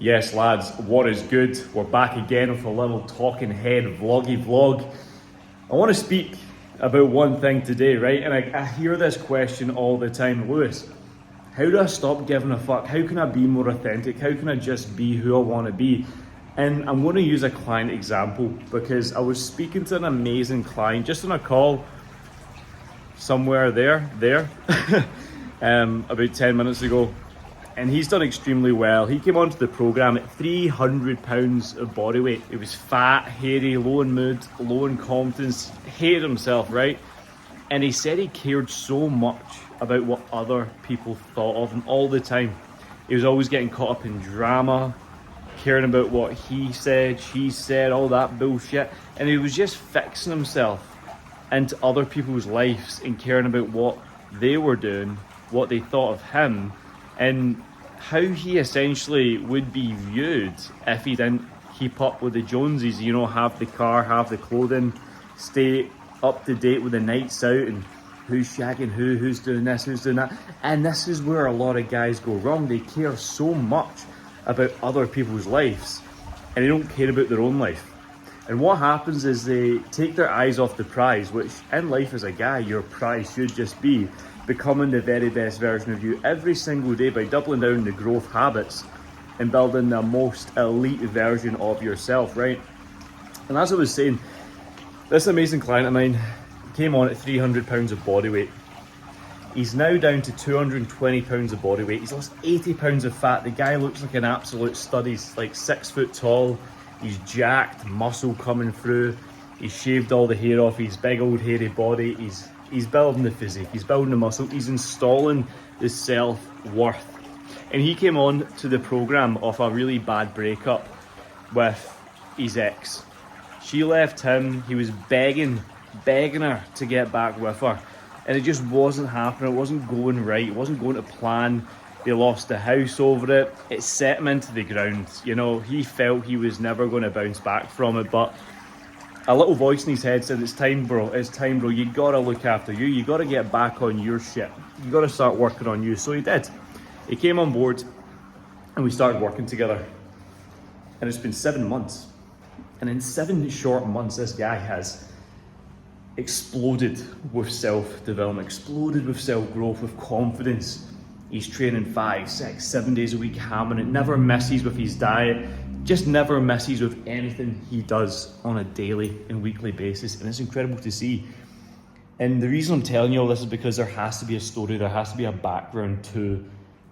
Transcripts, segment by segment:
Yes lads, what is good? We're back again with a little talking head vloggy vlog. I want to speak about one thing today, right? And I hear this question all the time, Lewis, how do I stop giving a fuck? How can I be more authentic? How can I just be who I want to be? And I'm going to use a client example because I was speaking to an amazing client just on a call somewhere there, about 10 minutes ago. And he's done extremely well. He came onto the program at 300 pounds of body weight. He was fat, hairy, low in mood, low in confidence, hated himself, right? And he said he cared so much about what other people thought of him all the time. He was always getting caught up in drama, caring about what he said, she said, all that bullshit. And he was just fixing himself into other people's lives and caring about what they were doing, what they thought of him, and how he essentially would be viewed if he didn't keep up with the Joneses, you know, have the car, have the clothing, stay up to date with the nights out and who's shagging who's doing this, who's doing that. And this is where a lot of guys go wrong. They care so much about other people's lives and they don't care about their own life. And what happens is they take their eyes off the prize, which in life as a guy, your prize should just be becoming the very best version of you every single day by doubling down the growth habits and building the most elite version of yourself, right? And as I was saying, this amazing client of mine came on at 300 pounds of body weight. He's now down to 220 pounds of body weight. He's lost 80 pounds of fat. The guy looks like an absolute stud. He's like 6 foot tall. He's jacked, muscle coming through. He's shaved all the hair off his big old hairy body. He's building the physique, he's building the muscle, he's installing the self-worth. And he came on to the program off a really bad breakup with his ex. She left him, he was begging her to get back with her. And it just wasn't happening, it wasn't going right, it wasn't going to plan. They lost the house over it, it set him into the ground. You know, he felt he was never going to bounce back from it, but a little voice in his head said, it's time bro, you gotta look after you gotta get back on your shit, you gotta start working on you. So he did. He came on board and we started working together. And it's been 7 months. And in 7 short months, this guy has exploded with self-development, exploded with self-growth, with confidence. He's training 5, 6, 7 days a week, hammering it, never messes with his diet, just never messes with anything he does on a daily and weekly basis. And it's incredible to see. And the reason I'm telling you all this is because there has to be a story, there has to be a background to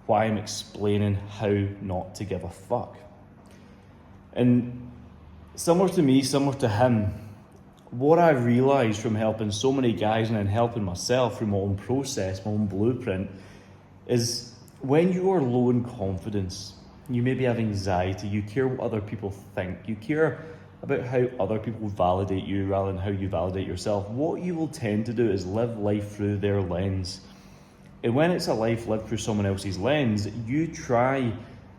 why I'm explaining how not to give a fuck. And similar to me, similar to him, what I realized from helping so many guys and then helping myself through my own process, my own blueprint, is when you are low in confidence, you maybe have anxiety, you care what other people think, you care about how other people validate you rather than how you validate yourself, what you will tend to do is live life through their lens. And when it's a life lived through someone else's lens, you try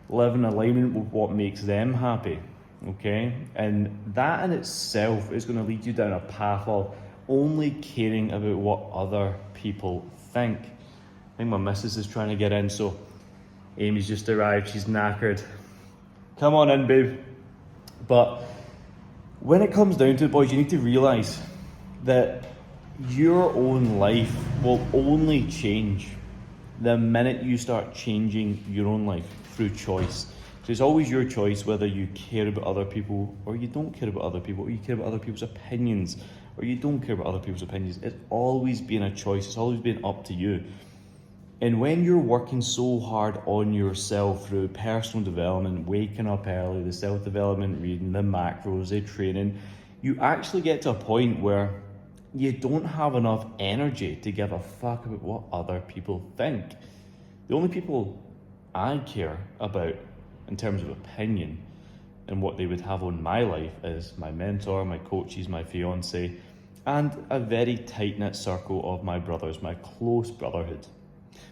live in alignment with what makes them happy, okay? And that in itself is going to lead you down a path of only caring about what other people think. I think my missus is trying to get in, so Amy's just arrived, she's knackered. Come on in, babe. But when it comes down to it, boys, you need to realise that your own life will only change the minute you start changing your own life through choice. So it's always your choice whether you care about other people or you don't care about other people, or you care about other people's opinions or you don't care about other people's opinions. It's always been a choice, it's always been up to you. And when you're working so hard on yourself through personal development, waking up early, the self-development, reading, the macros, the training, you actually get to a point where you don't have enough energy to give a fuck about what other people think. The only people I care about in terms of opinion and what they would have on my life is my mentor, my coaches, my fiance, and a very tight-knit circle of my brothers, my close brotherhood.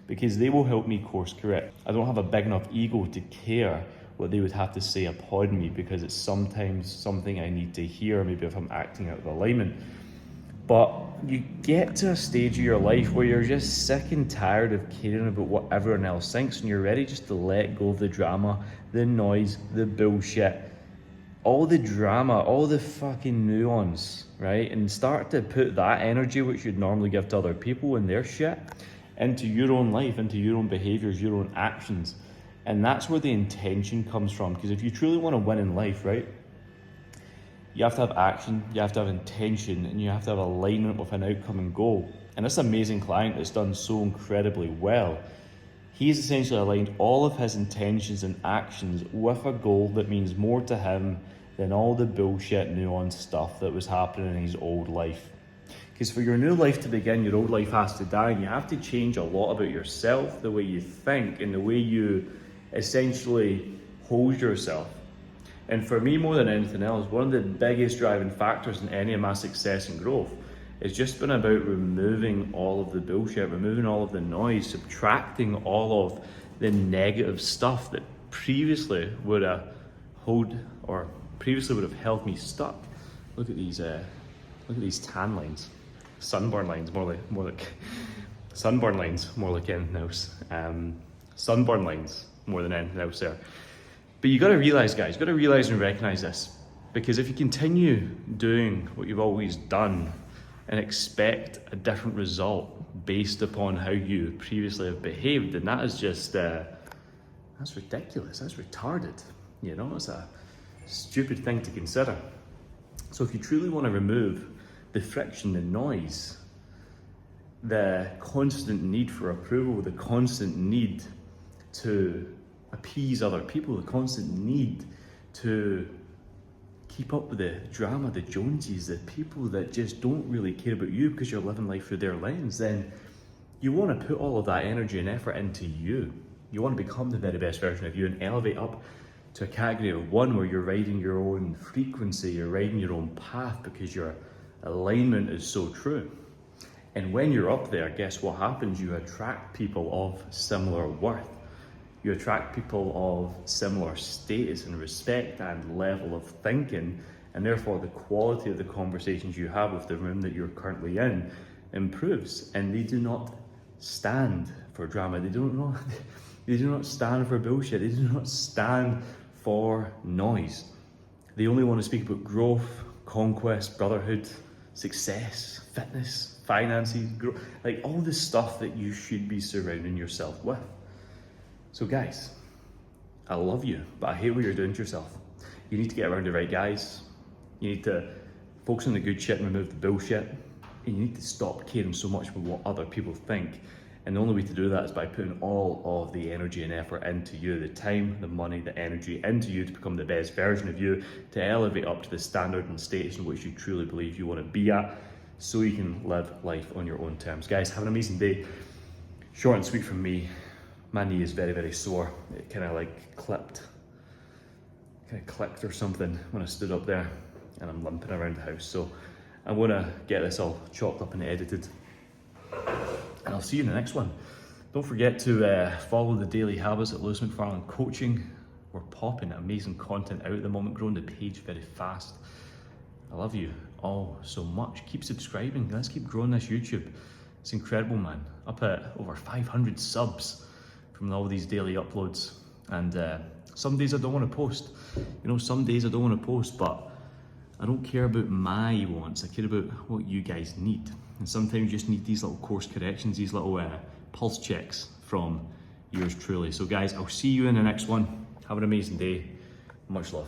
Because they will help me course correct. I don't have a big enough ego to care what they would have to say upon me because it's sometimes something I need to hear, maybe if I'm acting out of alignment. But you get to a stage of your life where you're just sick and tired of caring about what everyone else thinks, and you're ready just to let go of the drama, the noise, the bullshit, all the drama, all the fucking nuance, right? And start to put that energy which you'd normally give to other people and their shit into your own life, into your own behaviors, your own actions. And that's where the intention comes from. Because if you truly want to win in life, right, you have to have action, you have to have intention, and you have to have alignment with an outcome and goal. And this amazing client that's done so incredibly well, he's essentially aligned all of his intentions and actions with a goal that means more to him than all the bullshit nuanced stuff that was happening in his old life. Because for your new life to begin, your old life has to die, and you have to change a lot about yourself, the way you think, and the way you essentially hold yourself. And for me, more than anything else, one of the biggest driving factors in any of my success and growth has just been about removing all of the bullshit, removing all of the noise, subtracting all of the negative stuff that previously would have held me stuck. Look at these tan lines, sunburn lines, more like sunburn lines, more like anything else. Sunburn lines more than anything else there. But you got to realize, guys, you got to realize and recognize this, because if you continue doing what you've always done and expect a different result based upon how you previously have behaved, then that is just that's ridiculous. That's retarded. You know, it's a stupid thing to consider. So if you truly want to remove the friction, the noise, the constant need for approval, the constant need to appease other people, the constant need to keep up with the drama, the Joneses, the people that just don't really care about you because you're living life through their lens, then you want to put all of that energy and effort into you. You want to become the very best version of you and elevate up to a category of one where you're riding your own frequency, you're riding your own path because your alignment is so true. And when you're up there, guess what happens? You attract people of similar worth. You attract people of similar status and respect and level of thinking, and therefore the quality of the conversations you have with the room that you're currently in improves. And they do not stand for drama. They do not stand for bullshit. They do not stand for noise. They only want to speak about growth, conquest, brotherhood, success, fitness, finances, growth, like all the stuff that you should be surrounding yourself with. So guys, I love you, but I hate what you're doing to yourself. You need to get around the right guys. You need to focus on the good shit and remove the bullshit. And you need to stop caring so much about what other people think. And the only way to do that is by putting all of the energy and effort into you, the time, the money, the energy into you to become the best version of you, to elevate up to the standard and status in which you truly believe you want to be at, so you can live life on your own terms. Guys, have an amazing day. Short and sweet from me. My knee is very, very sore. It kind of clicked or something when I stood up there, and I'm limping around the house. So I'm gonna get this all chopped up and edited, and I'll see you in the next one. Don't forget to follow the daily habits at Lewis McFarlane Coaching. We're popping amazing content out at the moment, growing the page very fast. I love you all so much. Keep subscribing. Let's keep growing this YouTube. It's incredible, man. Up at over 500 subs from all these daily uploads. And some days I don't want to post. You know, some days I don't want to post, but I don't care about my wants. I care about what you guys need. And sometimes you just need these little course corrections, these little pulse checks from yours truly. So guys, I'll see you in the next one. Have an amazing day. Much love.